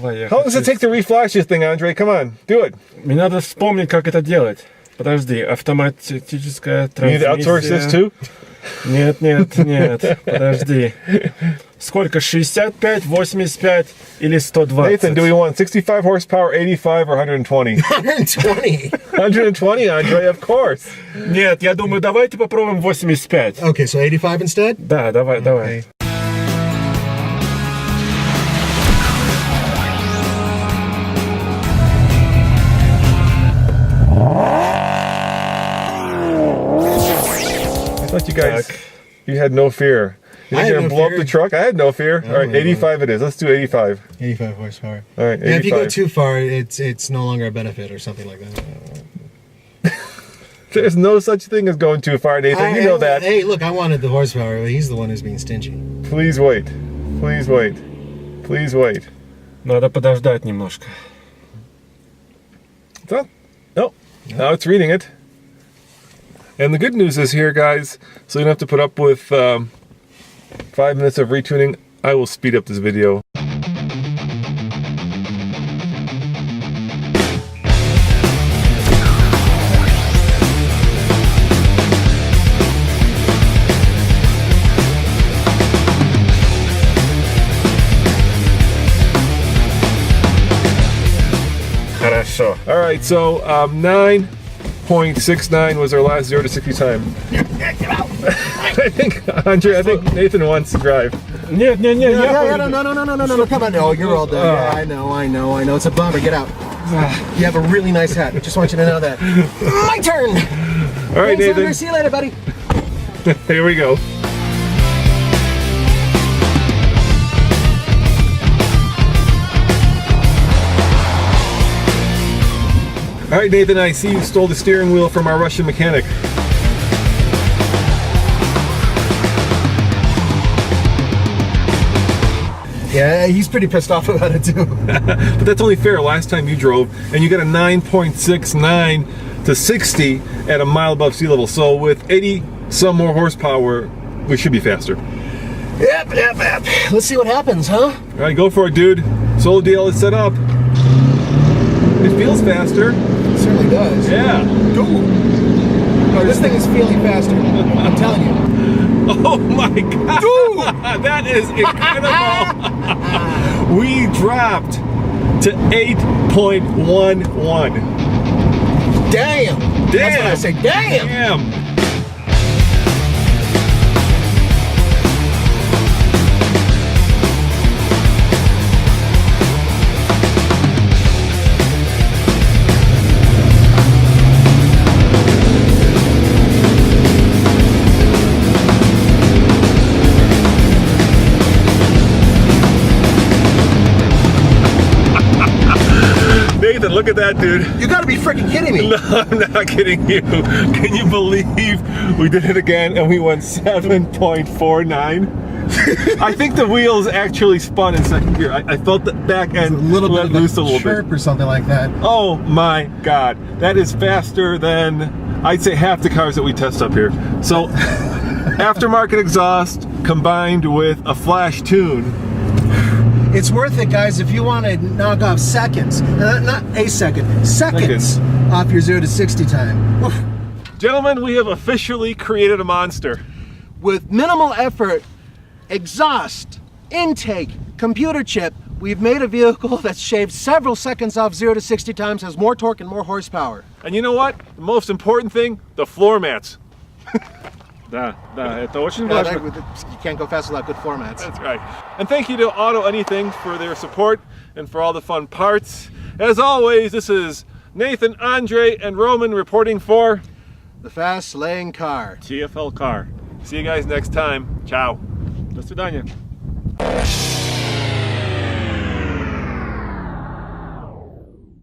Давай, How long does it take to reflash this thing, Andre? Come on, do it. Мне надо вспомнить, как это делать. Подожди, автоматическая You need to outsource this трансмиссия. too? Нет, подожди. Сколько? 65, 85 или 120? Nathan, do we want 65 horsepower, 85, or 120? 120. 120, Andre, of course. Нет, я думаю, давайте попробуем 85. Okay, so 85 instead? Да, давай. Okay. I thought you guys, you had no fear. You I think had you're gonna no blow up fear. the truck? I had no fear. All right, no, 85 it is. Let's do 85. 85 horsepower. All right, 85. Yeah, if you go too far, it's no longer a benefit or something like that. There's no such thing as going too far, Nathan. You know that. Hey, look, I wanted the horsepower. He's the one who's being stingy. Please wait. Please wait. Please wait. Надо подождать немножко. Nope. Now it's reading it. And the good news is here, guys, so you don't have to put up with 5 minutes of retuning. I will speed up this video. Хорошо. All right, so 9.69 was our last 0 to 60 time. I think Nathan wants to drive. Нет, No, come on. No, you're all done. Yeah, I know. It's a bummer. Get out. You have a really nice hat. Just want you to know that. My turn. All right, Thanks, Andre. Nathan. See you later, buddy. Here we go. All right, Nathan, I see you stole the steering wheel from our Russian mechanic. Yeah, he's pretty pissed off about it too. But that's only fair. Last time you drove, and you got a 9.69 to 60 at a mile above sea level. So with 80 some more horsepower, we should be faster. Yep. Let's see what happens, huh? All right, go for it, dude. Solar DL is set up. It feels faster. It certainly does. Yeah. Go. Oh, this thing is feeling faster. I'm telling you. Oh my God. Dude, that is incredible. We dropped to 8.11. Damn. That's what I say. Damn. Nathan, look at that, dude. You gotta be freaking kidding me. No, I'm not kidding you. Can you believe we did it again and we went 7.49? I think the wheels actually spun in second gear. I felt the back end A little let bit of loose a little chirp bit. or something like that. Oh my God. That is faster than, I'd say, half the cars that we test up here. So aftermarket exhaust combined with a flash tune. It's worth it, guys, if you want to knock off seconds. Not a second. Seconds off your 0 to 60 time. Oof. Gentlemen, we have officially created a monster. With minimal effort, exhaust, intake, computer chip, we've made a vehicle that's shaved several seconds off 0 to 60 times, has more torque and more horsepower. And you know what? The most important thing, the floor mats. Да, это очень важно. You can't go fast without good floor mats. That's right. And thank you to Auto Anything for their support and for all the fun parts. As always, this is Nathan, Andre, and Roman reporting for The Fast Lane Car. TFL Car. See you guys next time. Ciao. До свидания.